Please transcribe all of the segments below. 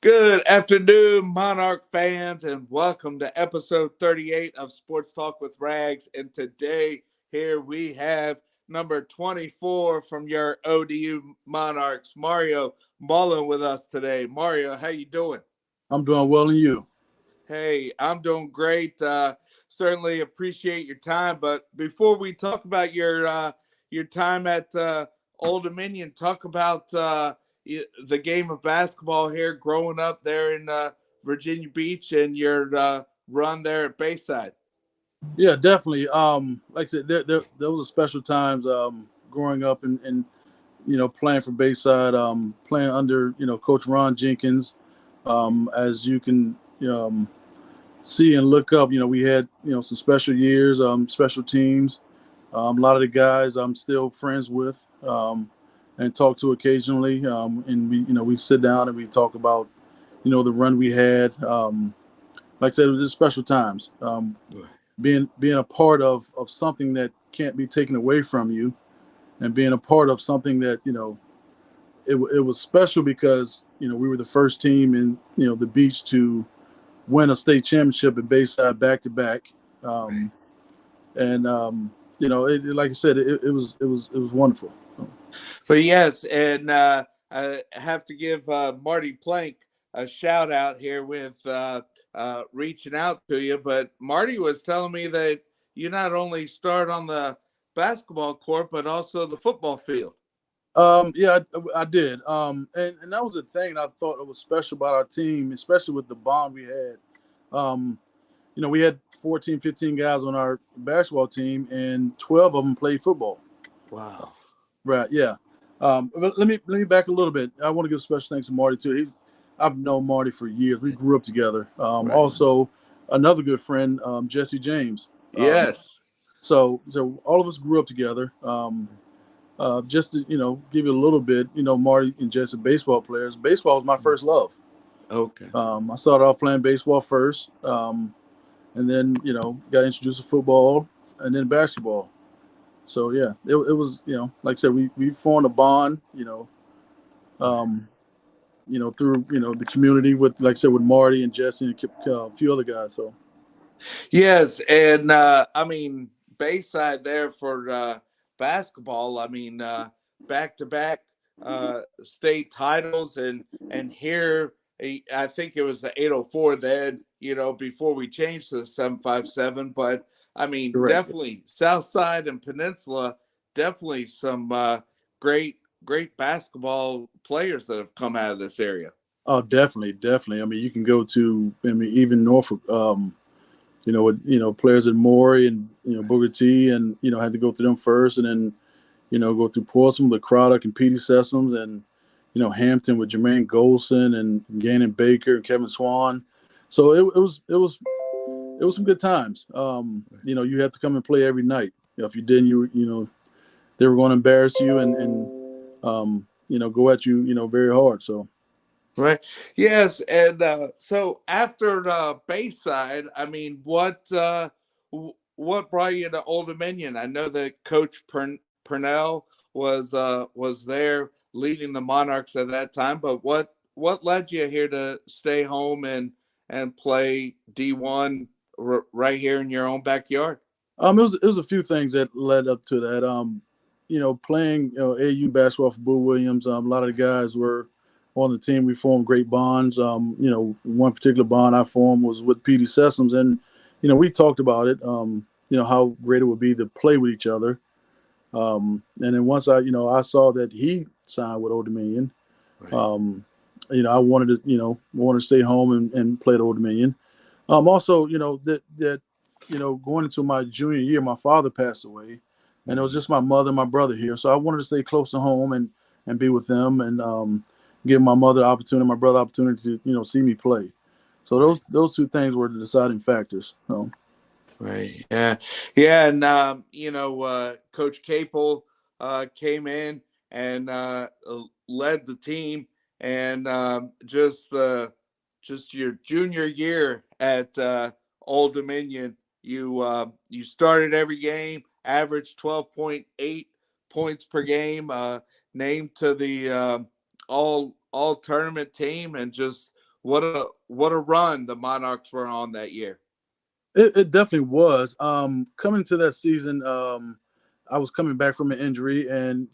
Good afternoon, Monarch fans, and welcome to episode 38 of Sports Talk with Rags. And today, here we have number 24 from your ODU Monarchs, Mario Mullen, with us today. Mario, how you doing? I'm doing well, and you? Hey, I'm doing great. Certainly appreciate your time. But before we talk about your time at Old Dominion, talk about the game of basketball here, growing up there in Virginia Beach, and your run there at Bayside. Yeah, definitely. Like I said, those are special times. Growing up and playing for Bayside, playing under Coach Ron Jenkins. As you can see and look up, we had some special years, special teams. A lot of the guys I'm still friends with and talk to occasionally. And we sit down and we talk about the run we had. Like I said, it was just special times. Being a part of something that can't be taken away from you, and being a part of something that it was special because we were the first team in the beach to win a state championship at Bayside back to back. Right. And like I said, it was wonderful. But yes, and I have to give Marty Plank a shout out here with reaching out to you. But Marty was telling me that you not only start on the basketball court, but also the football field. Yeah, I did. And that was the thing I thought that was special about our team, especially with the bond we had. Um, we had 14, 15 guys on our basketball team, and 12 of them played football. Wow. Right? Yeah. But let me back a little bit. I want to give special thanks to Marty too. I've known Marty for years. We grew up together. Right. Also, another good friend, Jesse James. Yes. So all of us grew up together. Just to give you a little bit, Marty and Jesse, baseball players. Baseball was my first love. Okay. I started off playing baseball first, and then got introduced to football and then basketball. So yeah, it was like I said, we formed a bond, um, through the community with, like I said, with Marty and Jesse and a few other guys. So Yes, and I mean Bayside there for basketball. I mean back to back state titles, and here I think it was the 804 then. Before we changed to the 757, but I mean correct. definitely South Side and Peninsula, definitely some great basketball players that have come out of this area. Oh, definitely, definitely. I mean, you can go to, I mean, even Norfolk. With players at Maury and Booker T, and had to go through them first, and then go through Portsmouth with Craddock and Petey Sessoms, and Hampton with Jermaine Golson and Gannon Baker and Kevin Swan. So it was some good times. You had to come and play every night. If you didn't, they were going to embarrass you and go at you very hard. So Right. Yes, and so after Bayside, I mean, what brought you to Old Dominion? I know that Coach Purnell was there leading the Monarchs at that time, but what led you here to stay home and play D1 right here in your own backyard? it was a few things that led up to that. Playing AU basketball for Boo Williams. A lot of the guys were on the team. We formed great bonds. One particular bond I formed was with Petey Sessoms, and we talked about it. How great it would be to play with each other. And then once I saw that he signed with Old Dominion. Right. I wanted to stay home and play at Old Dominion. Also, that going into my junior year, my father passed away, and it was just my mother and my brother here. So I wanted to stay close to home and be with them, and give my mother opportunity, my brother opportunity to see me play. So Right. those two things were the deciding factors. Right. Yeah. Yeah. And Coach Capel came in and led the team, and just your junior year at Old Dominion, you started every game, averaged 12.8 points per game, named to the all tournament team, and just what a run the Monarchs were on that year. It definitely was. Coming to that season, I was coming back from an injury, and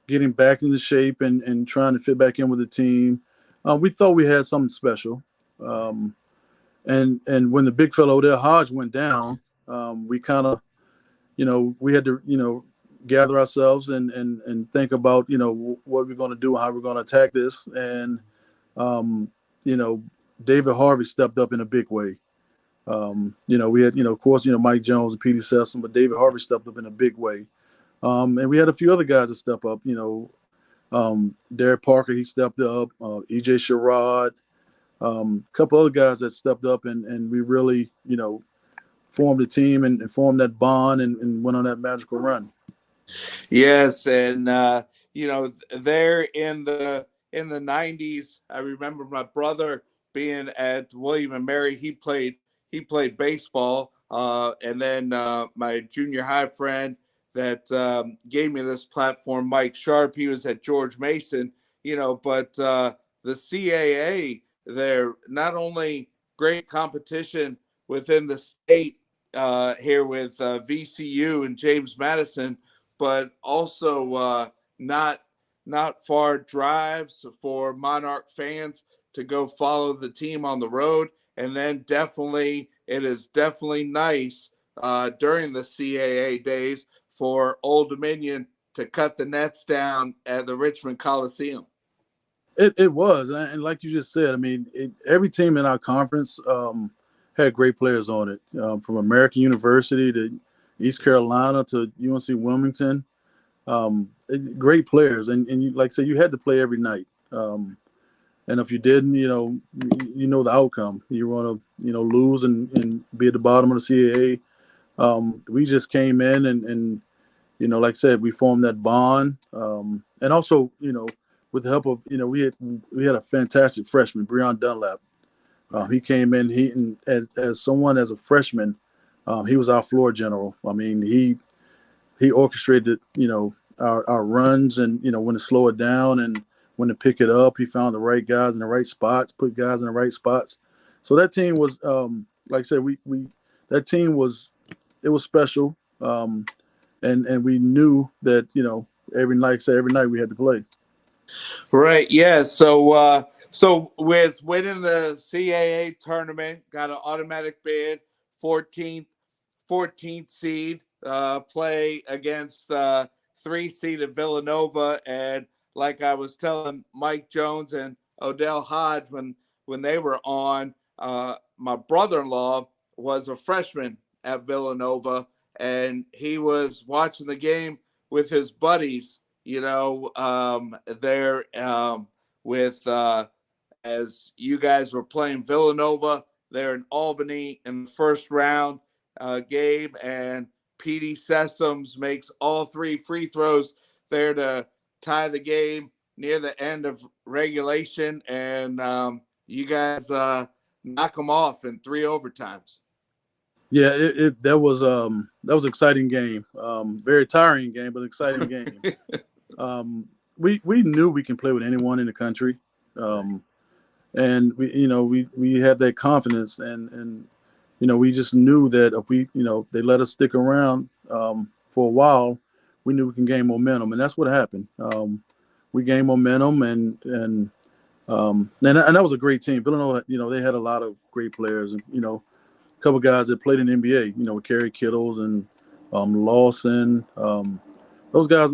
getting back into shape and trying to fit back in with the team. We thought we had something special. And when the big fellow Odell Hodge went down, we kind of, we had to, gather ourselves and think about, what we're going to do and how we're going to attack this. And, David Harvey stepped up in a big way. We had, of course, Mike Jones and Petey Sessom, but David Harvey stepped up in a big way. And we had a few other guys that step up, Derek Parker, he stepped up, EJ Sherrod, a couple other guys that stepped up, and we really, formed a team and formed that bond and went on that magical run. Yes, and there in the 90s, I remember my brother being at William and Mary. He played baseball, and then my junior high friend that gave me this platform, Mike Sharp, he was at George Mason. But the CAA, they're not only great competition within the state here with VCU and James Madison, but also not far drives for Monarch fans to go follow the team on the road. And then it is definitely nice during the CAA days for Old Dominion to cut the nets down at the Richmond Coliseum. It was, and like you just said, I mean, every team in our conference had great players on it, from American University to East Carolina to UNC Wilmington. Great players, and you, like I said, you had to play every night. And if you didn't, you know the outcome. You want to, lose and be at the bottom of the CAA. We just came in and like I said, we formed that bond. And also, with the help of, we had a fantastic freshman, Breon Dunlap. He came in, as a freshman, he was our floor general. I mean, he orchestrated, our runs and, when to slow it down and when to pick it up. He found the right guys in the right spots, put guys in the right spots. So that team was, like I said, that team was special. And we knew that, every night we had to play. Right. Yeah. So with winning the CAA tournament, got an automatic bid, 14th seed, play against 3 seed of Villanova. And like I was telling Mike Jones and Odell Hodge when they were on, my brother-in-law was a freshman at Villanova, and he was watching the game with his buddies, there with as you guys were playing Villanova there in Albany in the first round game, and Petey Sessoms makes all 3 free throws there to tie the game near the end of regulation, and you guys knock them off in 3 overtimes. Yeah, that was an exciting game. Very tiring game, but exciting game. We knew we can play with anyone in the country, and we had that confidence, and we just knew that if we they let us stick around for a while, we knew we can gain momentum, and that's what happened. We gained momentum, and that was a great team. Villanova, they had a lot of great players, and a couple guys that played in the NBA, with Kerry Kittles and Lawson. Those guys,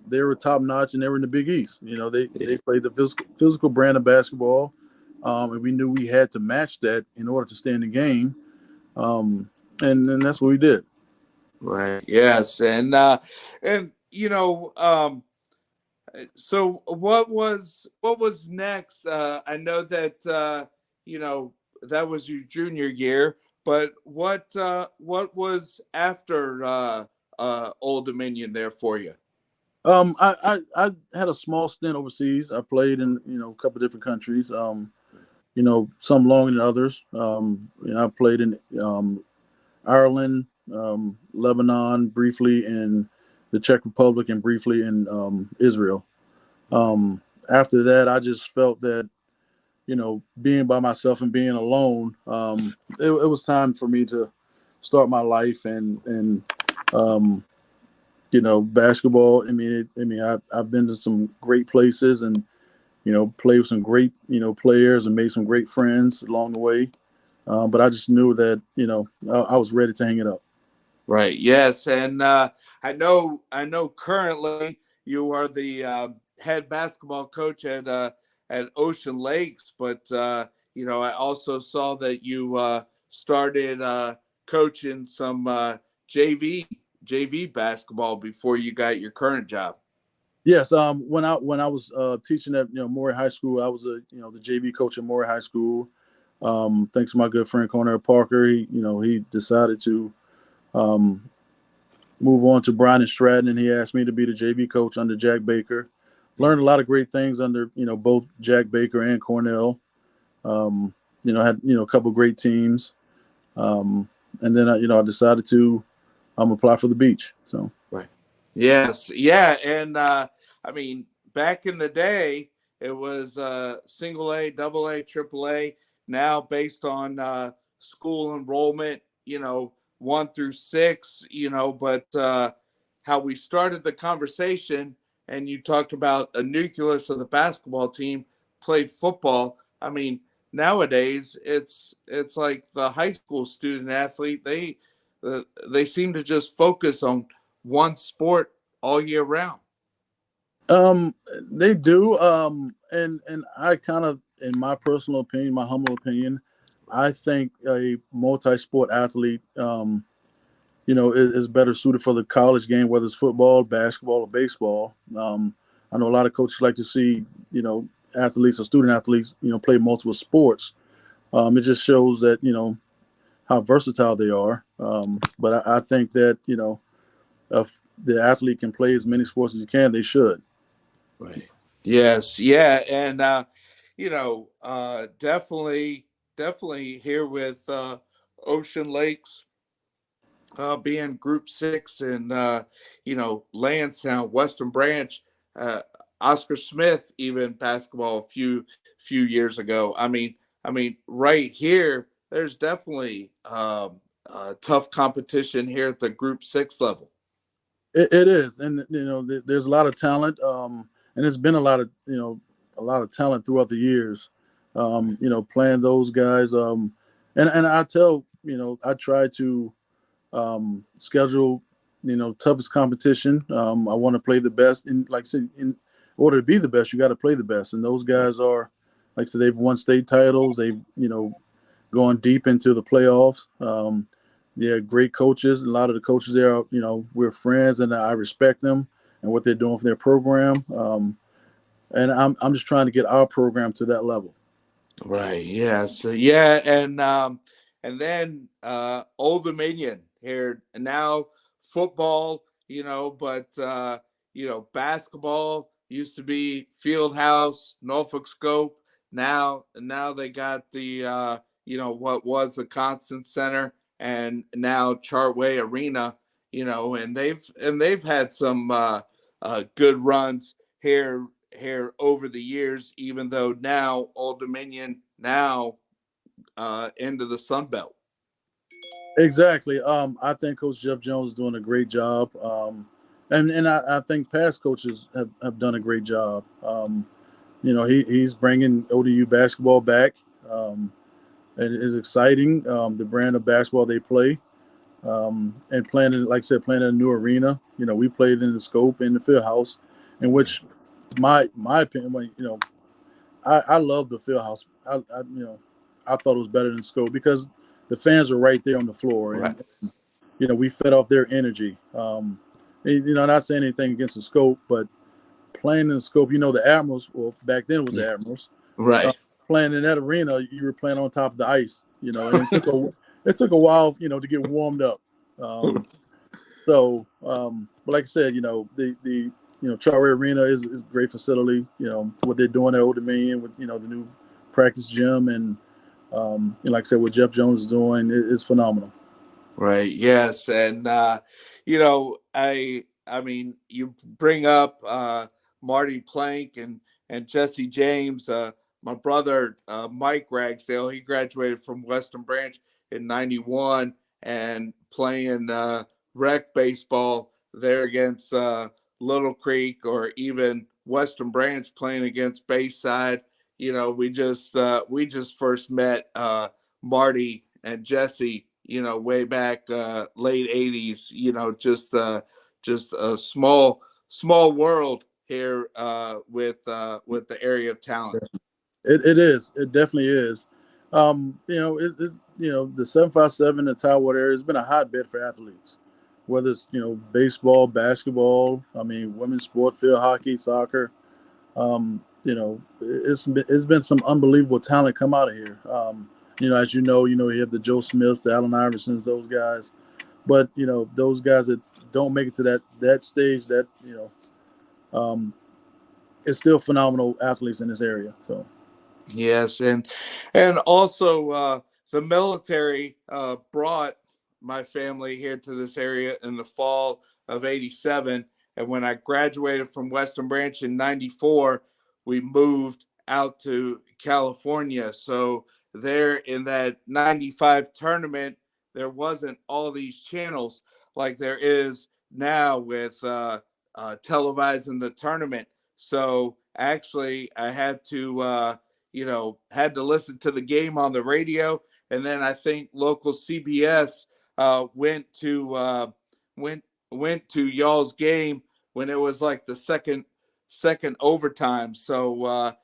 they were top notch, and they were in the Big East. They played the physical brand of basketball, and we knew we had to match that in order to stay in the game, and that's what we did. Right. Yes. And so what was next? I know that that was your junior year, but what was after Old Dominion there for you? I had a small stint overseas. I played in a couple of different countries. Some longer than others. I played in Ireland, Lebanon, briefly in the Czech Republic, and briefly in Israel. After that, I just felt that being by myself and being alone, it was time for me to start my life and basketball. I've been to some great places and played with some great players and made some great friends along the way. But I just knew that I was ready to hang it up. Right. Yes, and I know. Currently, you are the head basketball coach at Ocean Lakes, but I also saw that you started coaching some JV basketball before you got your current job. Yes. When I was teaching at Moray High School, I was the JV coach at Moray High School. Thanks to my good friend Cornell Parker, he decided to um, move on to Bryan and Stratton, and he asked me to be the JV coach under Jack Baker. Learned a lot of great things under both Jack Baker and Cornell. Had a couple great teams, and then I decided to apply for the beach. So Right. Yes. Yeah. And I mean, back in the day, it was single A, double A, triple A. Now, based on school enrollment, 1 through 6, but how we started the conversation, and you talked about a nucleus of the basketball team played football. I mean, nowadays it's like the high school student athlete. They seem to just focus on one sport all year round. um, they do, and I kind of, in my personal opinion, my humble opinion, I think a multi-sport athlete, is better suited for the college game, whether it's football, basketball, or baseball. I know a lot of coaches like to see, athletes or student athletes, play multiple sports. It just shows that, how versatile they are. But I think that, if the athlete can play as many sports as you can, they should. Right. Yes. Yeah. And definitely here with Ocean Lakes being Group 6 and Lansdowne, Western Branch, uh, Oscar Smith, even basketball a few years ago. I mean, right here, there's definitely tough competition here at the Group 6 level. It is, and there's a lot of talent, and there's been a lot of talent throughout the years. Playing those guys, and I tell I try to schedule toughest competition. I want to play the best, and like I said, in order to be the best, you got to play the best. And those guys are, like I said, they've won state titles. They've gone deep into the playoffs. Yeah, great coaches. A lot of the coaches there, we're friends, and I respect them and what they're doing for their program. And I'm just trying to get our program to that level. Right. Yeah. So yeah, and then Old Dominion here and now football, but basketball used to be Fieldhouse, Norfolk Scope. Now they got the what was the Constant Center and now Chartway Arena, and they've had some good runs here over the years, even though now Old Dominion now into the Sun Belt. Exactly. I think Coach Jeff Jones is doing a great job. And I think past coaches have done a great job. He's bringing ODU basketball back. It is exciting, the brand of basketball they play. And playing, like I said, playing in a new arena. We played in the Scope in the Field House, in which my opinion, I love the Field House. I thought it was better than Scope because the fans are right there on the floor, Right. and we fed off their energy. Not saying anything against the Scope, but playing in the Scope, the Admirals. Well, back then it was the Admirals. Uh, Right. Playing in that arena, you were playing on top of the ice. And it took a while, to get warmed up. But like I said, the Chartway Arena is a great facility. What they're doing at Old Dominion with the new practice gym and like I said, what Jeff Jones is doing is phenomenal. Right. Yes. And I mean, you bring up Marty Plank and Jesse James. my brother Mike Ragsdale, he graduated from Western Branch in '91 and playing rec baseball there against Little Creek or even Western Branch playing against Bayside. We just first met Marty and Jesse, way back late '80s. Just a small world here with the area of talent. It is. It definitely is. The 757, the Tidewater area has been a hotbed for athletes, whether it's baseball, basketball. I mean, women's sport, field hockey, soccer. It's been some unbelievable talent come out of here. As you have the Joe Smiths, the Allen Iversons, those guys. But those guys that don't make it to that stage, it's still phenomenal athletes in this area. So. Yes, and also the military brought my family here to this area in the fall of '87, and when I graduated from Western Branch in '94, we moved out to California. So there in that '95 tournament, there wasn't all these channels like there is now with televising the tournament. So actually, I had to listen to the game on the radio, and then I think local CBS went to y'all's game when it was like the second overtime. So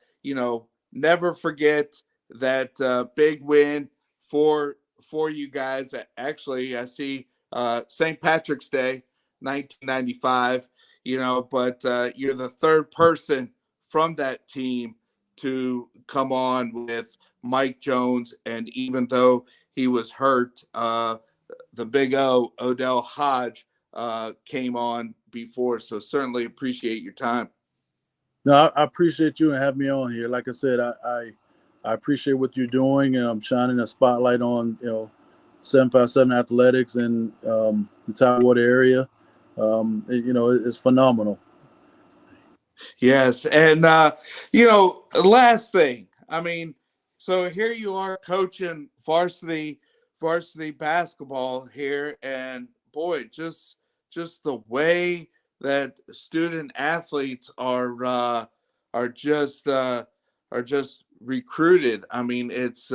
never forget that big win for you guys. Actually, I see St. Patrick's Day, 1995. But you're the third person from that team to come on with Mike Jones, and even though he was hurt, the Big O, Odell Hodge, came on before. So certainly appreciate your time. No, I appreciate you and have me on here. Like I said, I appreciate what you're doing, and I'm shining a spotlight on 757 athletics and the Tidewater area. It's phenomenal. Yes, and last thing. I mean, so here you are coaching varsity basketball here, and boy, just the way that student athletes are just recruited. I mean, it's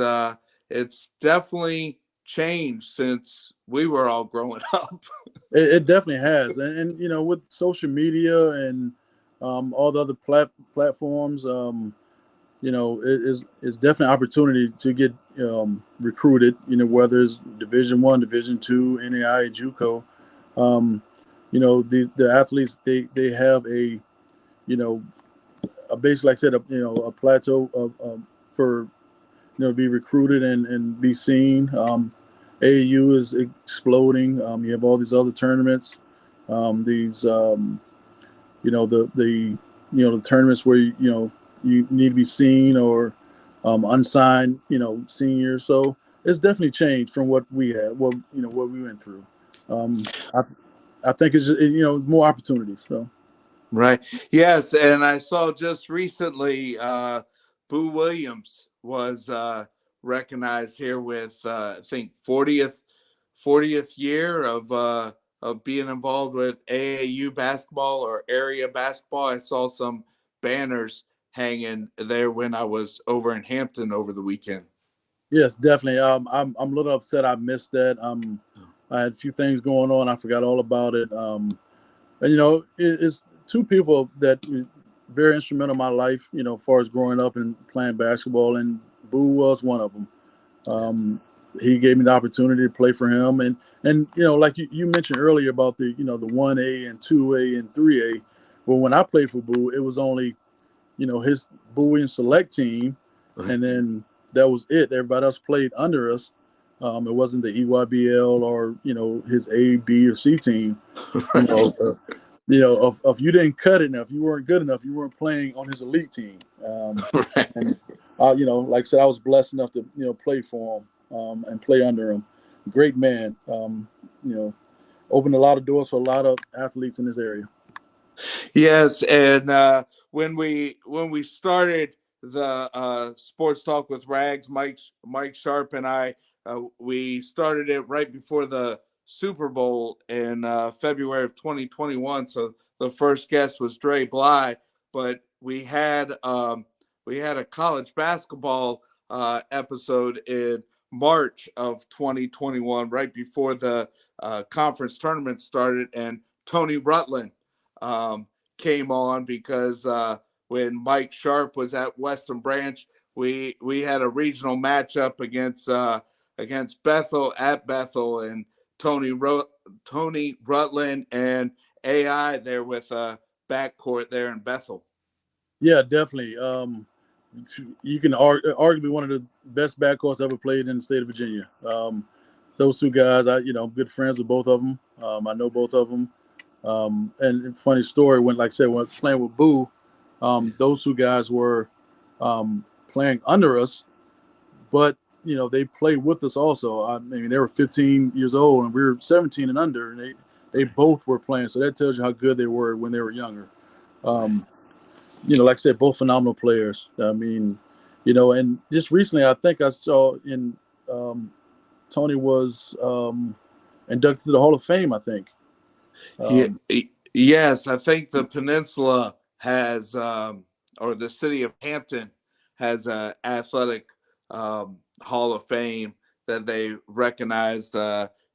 definitely changed since we were all growing up. It definitely has, and with social media and all the other platforms, it's definitely an opportunity to get recruited. Whether it's Division I, Division II, NAIA, JUCO. The athletes they have a basically, like I said, a plateau for to be recruited and be seen. AAU is exploding. You have all these other tournaments, the tournaments where you need to be seen or unsigned seniors. So it's definitely changed from what we had, what we went through. I think it's more opportunities. So. Right. Yes, and I saw just recently Boo Williams was recognized here with I think 40th year of being involved with AAU basketball or area basketball. I saw some banners hanging there when I was over in Hampton over the weekend. Yes, definitely. I'm a little upset I missed that. I had a few things going on. I forgot all about it. And it's two people that were very instrumental in my life, as far as growing up and playing basketball, and Boo was one of them. He gave me the opportunity to play for him, and like you mentioned earlier about the the 1A and 2A and 3A. Well, when I played for Boo, it was only his Bowie and select team, Right. and then that was it. Everybody else played under us. It wasn't the EYBL or his A, B, or C team. Right. If you didn't cut it enough, you weren't good enough, you weren't playing on his elite team. Right. And like I said, I was blessed enough to play for him and play under him. Great man. Opened a lot of doors for a lot of athletes in this area. Yes, and when we started the Sports Talk with Rags, Mike Sharp and I, we started it right before the Super Bowl in February of 2021. So the first guest was Dre Bly, but we had a college basketball episode in March of 2021, right before the conference tournament started, and Tony Rutland um, came on because when Mike Sharp was at Western Branch, we had a regional matchup against Bethel at Bethel, and Tony Rutland and AI there with a backcourt there in Bethel. Yeah, definitely. You can arguably one of the best backcourts ever played in the state of Virginia. Those two guys, I'm good friends with both of them. I know both of them. And funny story, when playing with Boo, those two guys were playing under us, but they played with us also. I mean, they were 15 years old and we were 17 and under, and they both were playing. So that tells you how good they were when they were younger. Like I said, both phenomenal players. I mean, and just recently, I think I saw Tony was inducted to the Hall of Fame, I think. Yes, I think the Peninsula has, or the city of Hampton has an athletic Hall of Fame that they recognized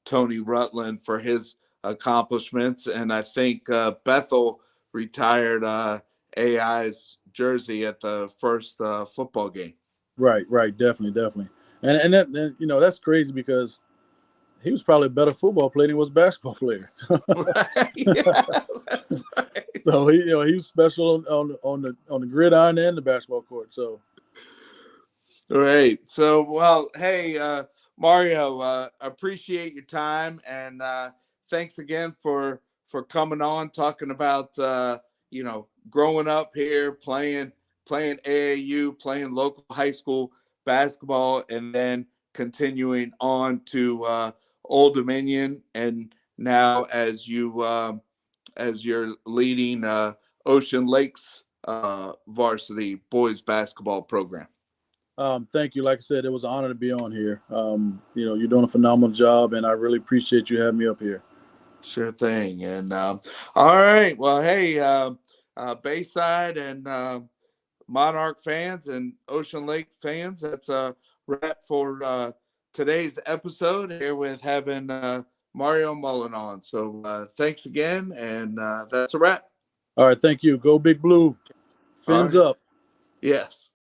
Tony Rutland for his accomplishments. And I think Bethel retired AI's jersey at the first football game. Right, definitely. And that's crazy because he was probably a better football player than he was a basketball player. Yeah, that's right. So he was special on the gridiron and the basketball court. So, right. So, well, hey, Mario, appreciate your time, and thanks again for coming on, talking about growing up here, playing AAU, playing local high school basketball, and then continuing on to Old Dominion, and now as you're leading Ocean Lakes varsity boys basketball program. Thank you. Like I said, it was an honor to be on here. You're doing a phenomenal job, and I really appreciate you having me up here. Sure thing. And all right. Well, hey, Bayside and Monarch fans and Ocean Lake fans, that's a wrap for today's episode here with having Mario Mullen on. So thanks again, and that's a wrap. All right, thank you. Go Big Blue. Fins up. Yes.